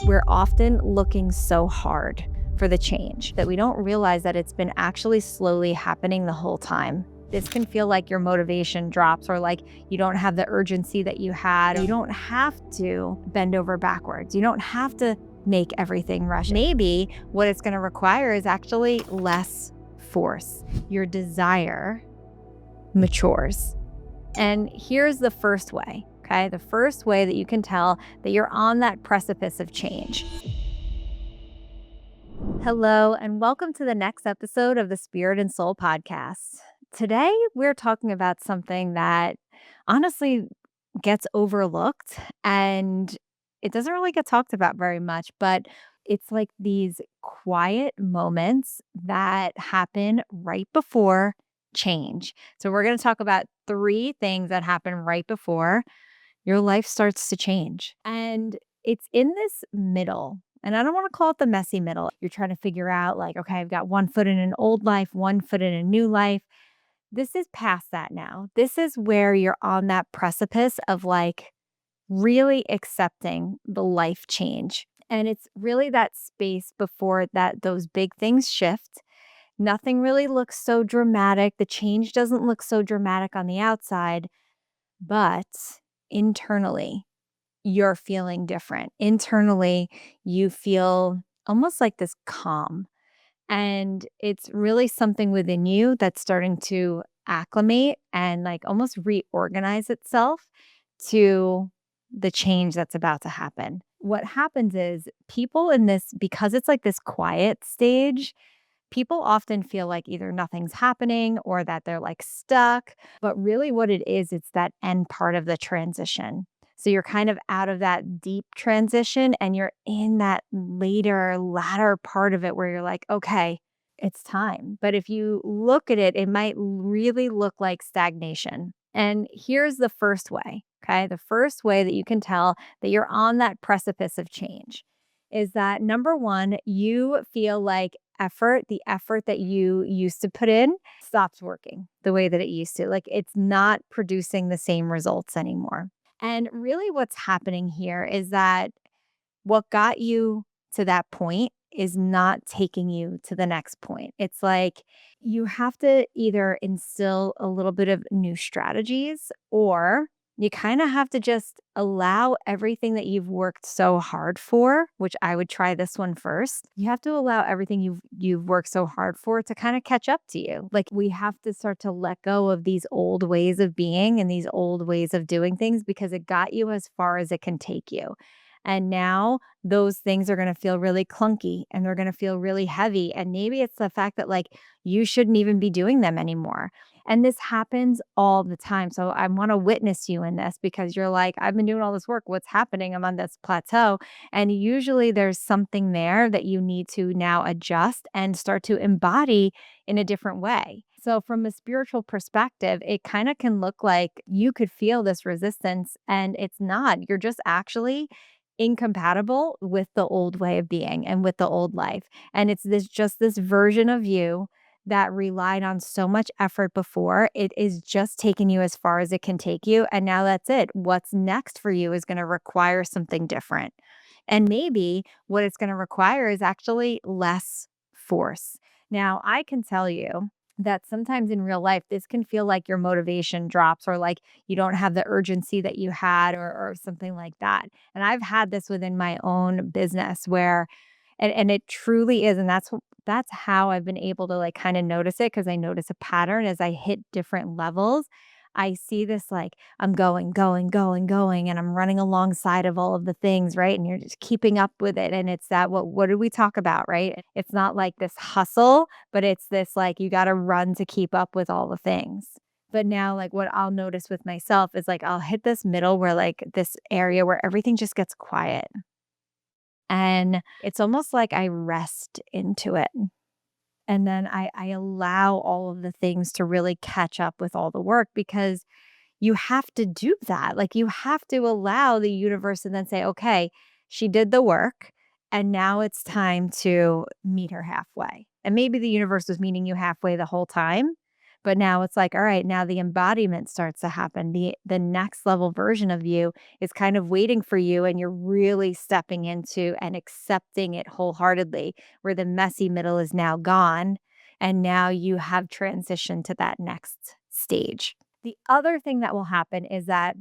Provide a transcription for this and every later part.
We're often looking so hard for the change that we don't realize that it's been actually slowly happening the whole time. This can feel like your motivation drops or like you don't have the urgency that you had. You don't have to bend over backwards. You don't have to make everything rush. Maybe what it's going to require is actually less force. Your desire matures. And here's the first way, okay? The first way that you can tell that you're on that precipice of change. Hello, and welcome to the next episode of the Spirit and Soul Podcast. Today, we're talking about something that honestly gets overlooked and it doesn't really get talked about very much, but it's like these quiet moments that happen right before change. So, we're going to talk about 3 things that happen right before your life starts to change. And it's in this middle. And I don't want to call it the messy middle. You're trying to figure out, like, okay, I've got one foot in an old life, one foot in a new life. This is past that now. This is where you're on that precipice of like really accepting the life change. And it's really that space before that those big things shift. Nothing really looks so dramatic. The change doesn't look so dramatic on the outside, but internally, you're feeling different. Internally, you feel almost like this calm. And it's really something within you that's starting to acclimate and like almost reorganize itself to the change that's about to happen. What happens is people in this, because it's like this quiet stage, people often feel like either nothing's happening or that they're like stuck. But really, what it is, it's that end part of the transition. So you're kind of out of that deep transition and you're in that latter part of it where you're like, okay, it's time. But if you look at it, it might really look like stagnation. And here's the first way, okay? The first way that you can tell that you're on that precipice of change is that number one, you feel like the effort that you used to put in stops working the way that it used to. Like it's not producing the same results anymore. And really, what's happening here is that what got you to that point is not taking you to the next point. It's like you have to either instill a little bit of new strategies or you kind of have to just allow everything that you've worked so hard for, which I would try this one first. You have to allow everything you've worked so hard for to kind of catch up to you. Like we have to start to let go of these old ways of being and these old ways of doing things because it got you as far as it can take you. And now those things are going to feel really clunky and they're going to feel really heavy. And maybe it's the fact that like you shouldn't even be doing them anymore. And this happens all the time. So I want to witness you in this because you're like, I've been doing all this work. What's happening? I'm on this plateau. And usually there's something there that you need to now adjust and start to embody in a different way. So from a spiritual perspective, it kind of can look like you could feel this resistance and it's not. You're just actually incompatible with the old way of being and with the old life. And it's this version of you that relied on so much effort before. It is just taking you as far as it can take you. And now that's it. What's next for you is going to require something different. And maybe what it's going to require is actually less force. Now, I can tell you that sometimes in real life, this can feel like your motivation drops or like you don't have the urgency that you had or something like that. And I've had this within my own business where, and it truly is. And that's how I've been able to like kind of notice it because I notice a pattern as I hit different levels. I see this like I'm going, and I'm running alongside of all of the things, right? And you're just keeping up with it. And it's that what did we talk about, right? It's not like this hustle, but it's this like you got to run to keep up with all the things. But now, like what I'll notice with myself is like I'll hit this middle where like this area where everything just gets quiet. And it's almost like I rest into it. And then I allow all of the things to really catch up with all the work because you have to do that. Like you have to allow the universe and then say, okay, she did the work and now it's time to meet her halfway. And maybe the universe was meeting you halfway the whole time, But now it's like, all right, now the embodiment starts to happen. The next level version of you is kind of waiting for you, and you're really stepping into and accepting it wholeheartedly, where the messy middle is now gone. And now you have transitioned to that next stage. The other thing that will happen is that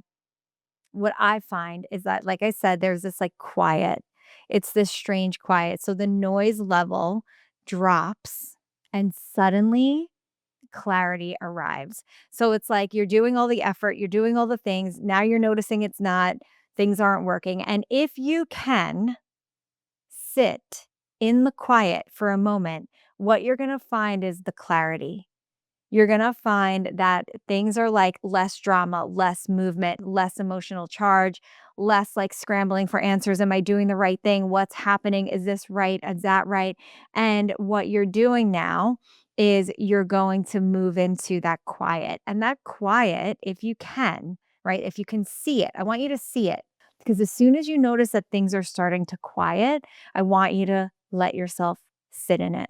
what I find is that, like I said, there's this like quiet. It's this strange quiet. So the noise level drops and suddenly clarity arrives. So it's like you're doing all the effort, you're doing all the things. Now you're noticing things aren't working. And if you can sit in the quiet for a moment, what you're going to find is the clarity. You're gonna find that things are like less drama, less movement, less emotional charge, less like scrambling for answers. Am I doing the right thing? What's happening? Is this right? Is that right? And what you're doing now is you're going to move into that quiet. And that quiet, if you can, right? If you can see it, I want you to see it. Because as soon as you notice that things are starting to quiet, I want you to let yourself sit in it,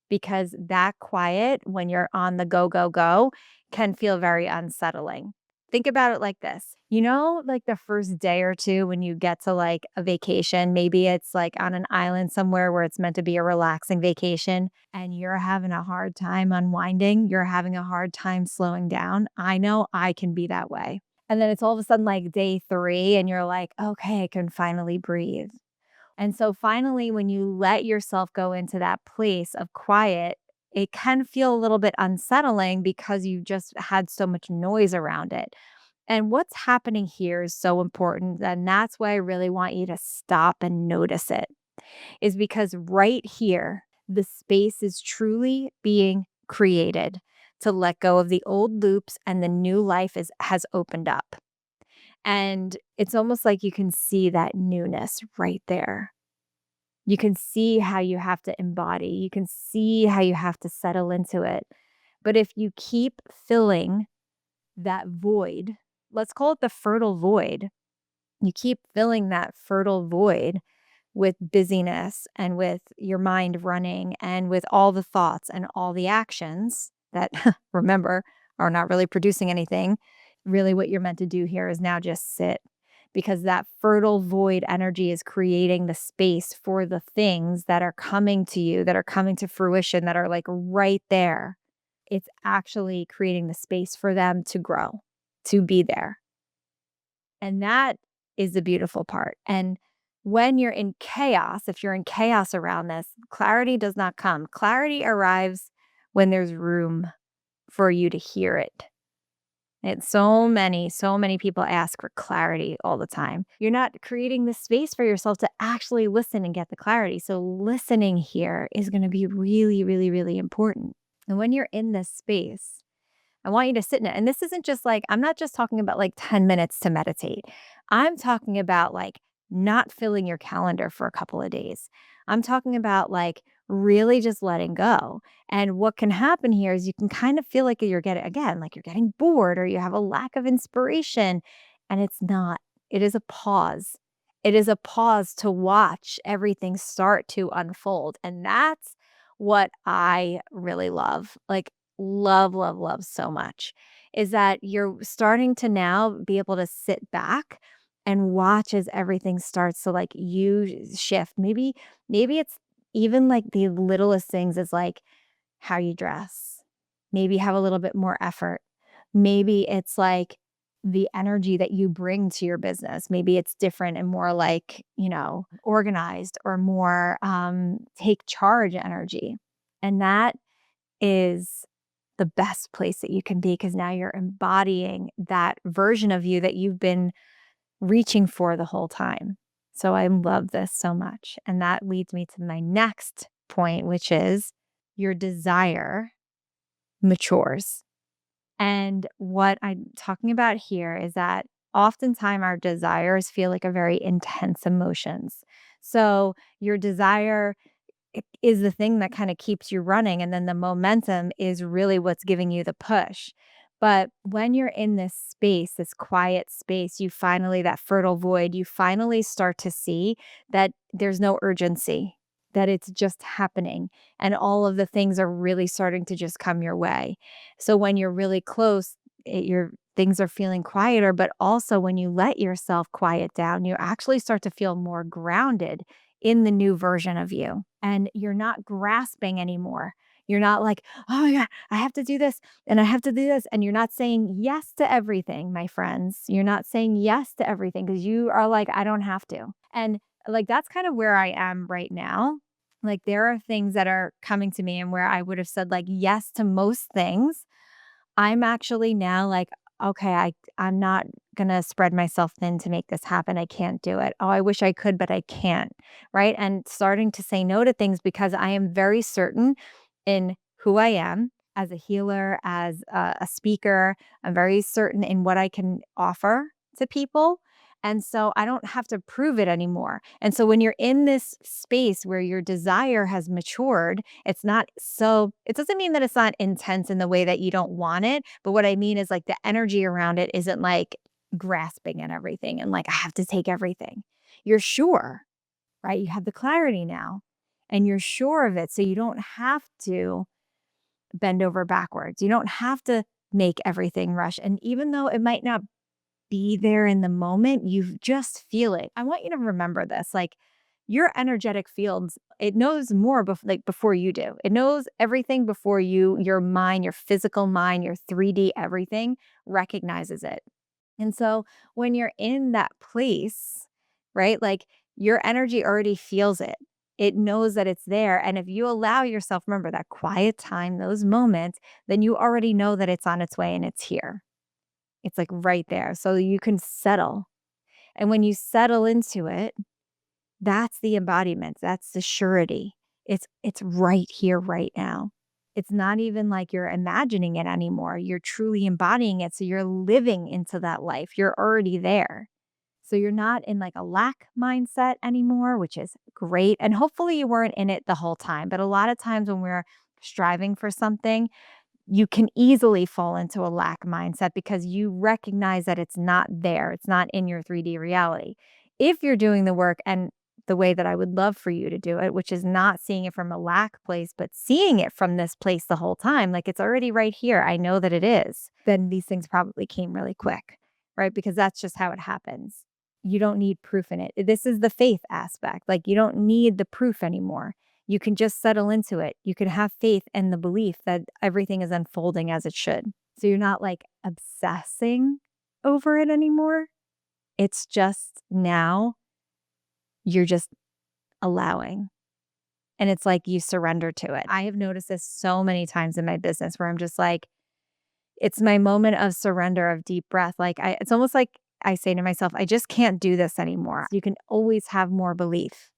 because that quiet when you're on the go, go, go can feel very unsettling. Think about it like this. Like the first day or two when you get to like a vacation, maybe it's like on an island somewhere where it's meant to be a relaxing vacation and you're having a hard time unwinding, you're having a hard time slowing down. I know I can be that way. And then it's all of a sudden like day 3 and you're like, okay, I can finally breathe. And so finally, when you let yourself go into that place of quiet, it can feel a little bit unsettling because you just had so much noise around it. And what's happening here is so important. And that's why I really want you to stop and notice it, is because right here, the space is truly being created to let go of the old loops and the new life has opened up. And it's almost like you can see that newness right there. You can see how you have to embody. You can see how you have to settle into it. But if you keep filling that void, let's call it the fertile void, you keep filling that fertile void with busyness and with your mind running and with all the thoughts and all the actions that, remember, are not really producing anything. Really, what you're meant to do here is now just sit, because that fertile void energy is creating the space for the things that are coming to you, that are coming to fruition, that are like right there. It's actually creating the space for them to grow, to be there. And that is the beautiful part. And when you're in chaos, if you're in chaos around this, clarity does not come. Clarity arrives when there's room for you to hear it. It's so many people ask for clarity all the time. You're not creating the space for yourself to actually listen and get the clarity. So listening here is going to be really, really, really important. And when you're in this space, I want you to sit in it. And this isn't just like, I'm not just talking about like 10 minutes to meditate. I'm talking about like not filling your calendar for a couple of days. I'm talking about like really just letting go. And what can happen here is you can kind of feel like you're getting, again, like you're getting bored or you have a lack of inspiration. And it's not, it is a pause. It is a pause to watch everything start to unfold. And that's what I really love. Like, love, love, love so much, is that you're starting to now be able to sit back and watch as everything starts to like you shift. Maybe it's even like the littlest things is like how you dress. Maybe have a little bit more effort. Maybe it's like the energy that you bring to your business. Maybe it's different and more like, organized or more take charge energy. And that is the best place that you can be, because now you're embodying that version of you that you've been reaching for the whole time. So I love this so much. And that leads me to my next point, which is your desire matures. And what I'm talking about here is that oftentimes our desires feel like a very intense emotions. So your desire is the thing that kind of keeps you running. And then the momentum is really what's giving you the push. But when you're in this space, this quiet space, that fertile void, you finally start to see that there's no urgency. that it's just happening and all of the things are really starting to just come your way. So when you're really close, your things are feeling quieter, but also when you let yourself quiet down, you actually start to feel more grounded in the new version of you. And you're not grasping anymore. You're not like, oh my God, I have to do this and I have to do this. And you're not saying yes to everything, my friends. You're not saying yes to everything because you are like, I don't have to. And like, that's kind of where I am right now. Like, there are things that are coming to me and where I would have said like yes to most things. I'm actually now like, okay, I'm not gonna spread myself thin to make this happen. I can't do it. Oh, I wish I could, but I can't. Right. And starting to say no to things because I am very certain in who I am as a healer, as a speaker. I'm very certain in what I can offer to people. And so I don't have to prove it anymore. And so when you're in this space where your desire has matured, it's not so, it doesn't mean that it's not intense in the way that you don't want it. But what I mean is like the energy around it isn't like grasping at everything and like, I have to take everything. You're sure, right? You have the clarity now and you're sure of it. So you don't have to bend over backwards. You don't have to make everything rush. And even though it might not be there in the moment, you just feel it. I want you to remember this. Like your energetic fields, it knows more before you do. It knows everything before your mind, your physical mind, your 3D everything recognizes it. And so when you're in that place, right? Like your energy already feels it. It knows that it's there. And if you allow yourself, remember that quiet time, those moments, then you already know that it's on its way and it's here. It's like right there. So you can settle. And when you settle into it, that's the embodiment. That's the surety. It's right here, right now. It's not even like you're imagining it anymore. You're truly embodying it. So you're living into that life. You're already there. So you're not in like a lack mindset anymore, which is great. And hopefully you weren't in it the whole time. But a lot of times when we're striving for something, you can easily fall into a lack mindset because you recognize that it's not there. It's not in your 3D reality. If you're doing the work and the way that I would love for you to do it, which is not seeing it from a lack place, but seeing it from this place the whole time, like it's already right here. I know that it is. Then these things probably came really quick, right? Because that's just how it happens. You don't need proof in it. This is the faith aspect. Like you don't need the proof anymore. You can just settle into it. You can have faith and the belief that everything is unfolding as it should. So you're not like obsessing over it anymore. It's just now you're just allowing. And it's like you surrender to it. I have noticed this so many times in my business where I'm just like, it's my moment of surrender, of deep breath. It's almost like I say to myself, I just can't do this anymore. You can always have more belief.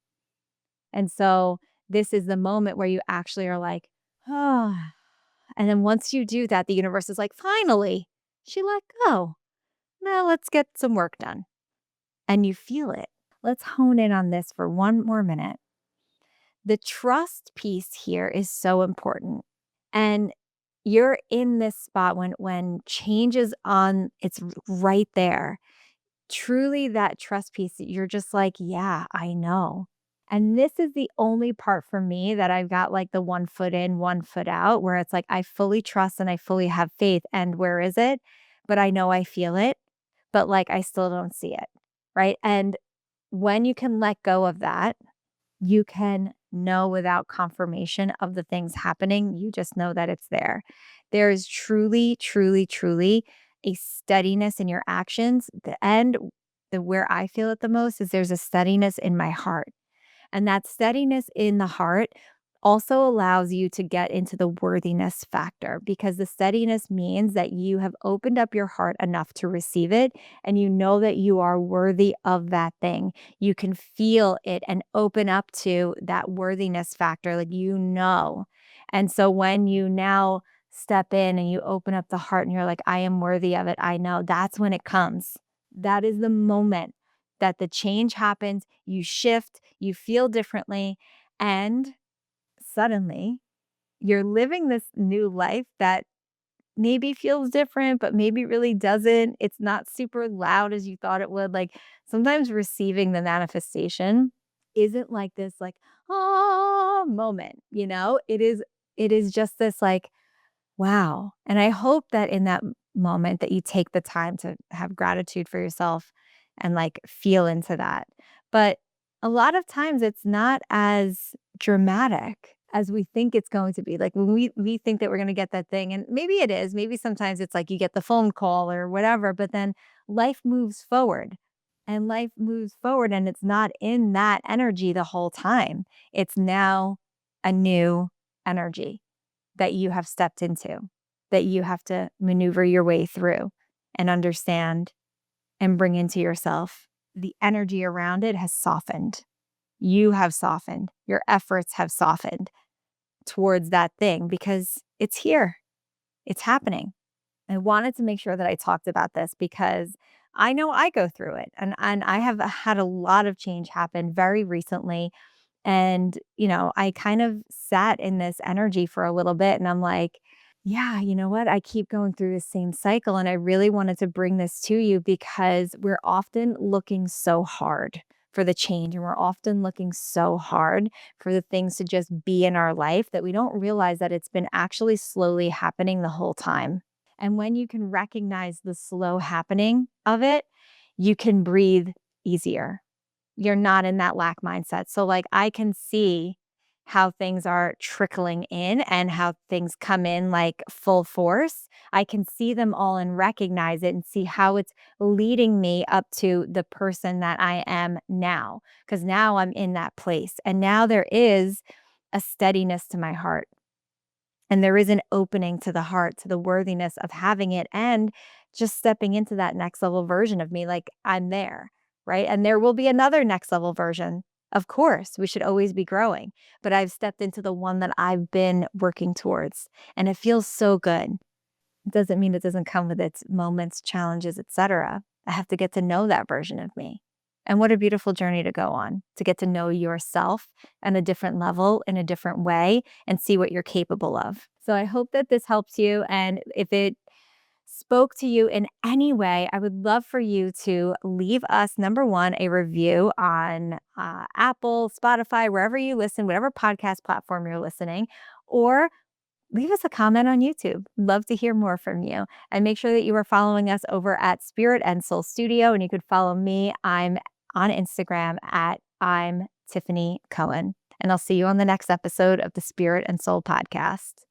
And so this is the moment where you actually are like, oh. And then once you do that, the universe is like, finally, she let go. Now let's get some work done. And you feel it. Let's hone in on this for one more minute. The trust piece here is so important. And you're in this spot when change is on, it's right there. Truly that trust piece, you're just like, yeah, I know. And this is the only part for me that I've got like the 1 foot in, 1 foot out, where it's like I fully trust and I fully have faith. And where is it? But I know I feel it, but like I still don't see it. Right. And when you can let go of that, you can know without confirmation of the things happening. You just know that it's there. There is truly, truly, truly a steadiness in your actions. Where I feel it the most is there's a steadiness in my heart. And that steadiness in the heart also allows you to get into the worthiness factor because the steadiness means that you have opened up your heart enough to receive it and you know that you are worthy of that thing. You can feel it and open up to that worthiness factor, like you know. And so when you now step in and you open up the heart and you're like, I am worthy of it, I know, that's when it comes. That is the moment that the change happens, you shift, you feel differently, and suddenly you're living this new life that maybe feels different, but maybe really doesn't. It's not super loud as you thought it would. Like sometimes receiving the manifestation isn't like this like, "Ah," moment, it is just this like, wow. And I hope that in that moment that you take the time to have gratitude for yourself and like feel into that. But a lot of times it's not as dramatic as we think it's going to be. Like when we think that we're going to get that thing and maybe it is. Maybe sometimes it's like you get the phone call or whatever, but then life moves forward. And life moves forward and it's not in that energy the whole time. It's now a new energy that you have stepped into, that you have to maneuver your way through and understand and bring into yourself. The energy around it has softened. You have softened. Your efforts have softened towards that thing because it's here. It's happening. I wanted to make sure that I talked about this because I know I go through it and I have had a lot of change happen very recently. And, I kind of sat in this energy for a little bit and I'm like, yeah, you know what? I keep going through the same cycle. And I really wanted to bring this to you because we're often looking so hard for the change and we're often looking so hard for the things to just be in our life that we don't realize that it's been actually slowly happening the whole time. And when you can recognize the slow happening of it, you can breathe easier. You're not in that lack mindset. So, like, I can see how things are trickling in and how things come in like full force. I can see them all and recognize it and see how it's leading me up to the person that I am now. Because now I'm in that place. And now there is a steadiness to my heart. And there is an opening to the heart, to the worthiness of having it and just stepping into that next level version of me. Like I'm there, right? And there will be another next level version. Of course, we should always be growing, but I've stepped into the one that I've been working towards and it feels so good. It doesn't mean it doesn't come with its moments, challenges, etc. I have to get to know that version of me. And what a beautiful journey to go on, to get to know yourself on a different level, in a different way, and see what you're capable of. So I hope that this helps you. And if it spoke to you in any way, I would love for you to leave us, number one, a review on Apple, Spotify, wherever you listen, whatever podcast platform you're listening, or leave us a comment on YouTube. Love to hear more from you. And make sure that you are following us over at Spirit and Soul Studio. And you could follow me. I'm on Instagram at I'm Tiffany Cohen. And I'll see you on the next episode of the Spirit and Soul podcast.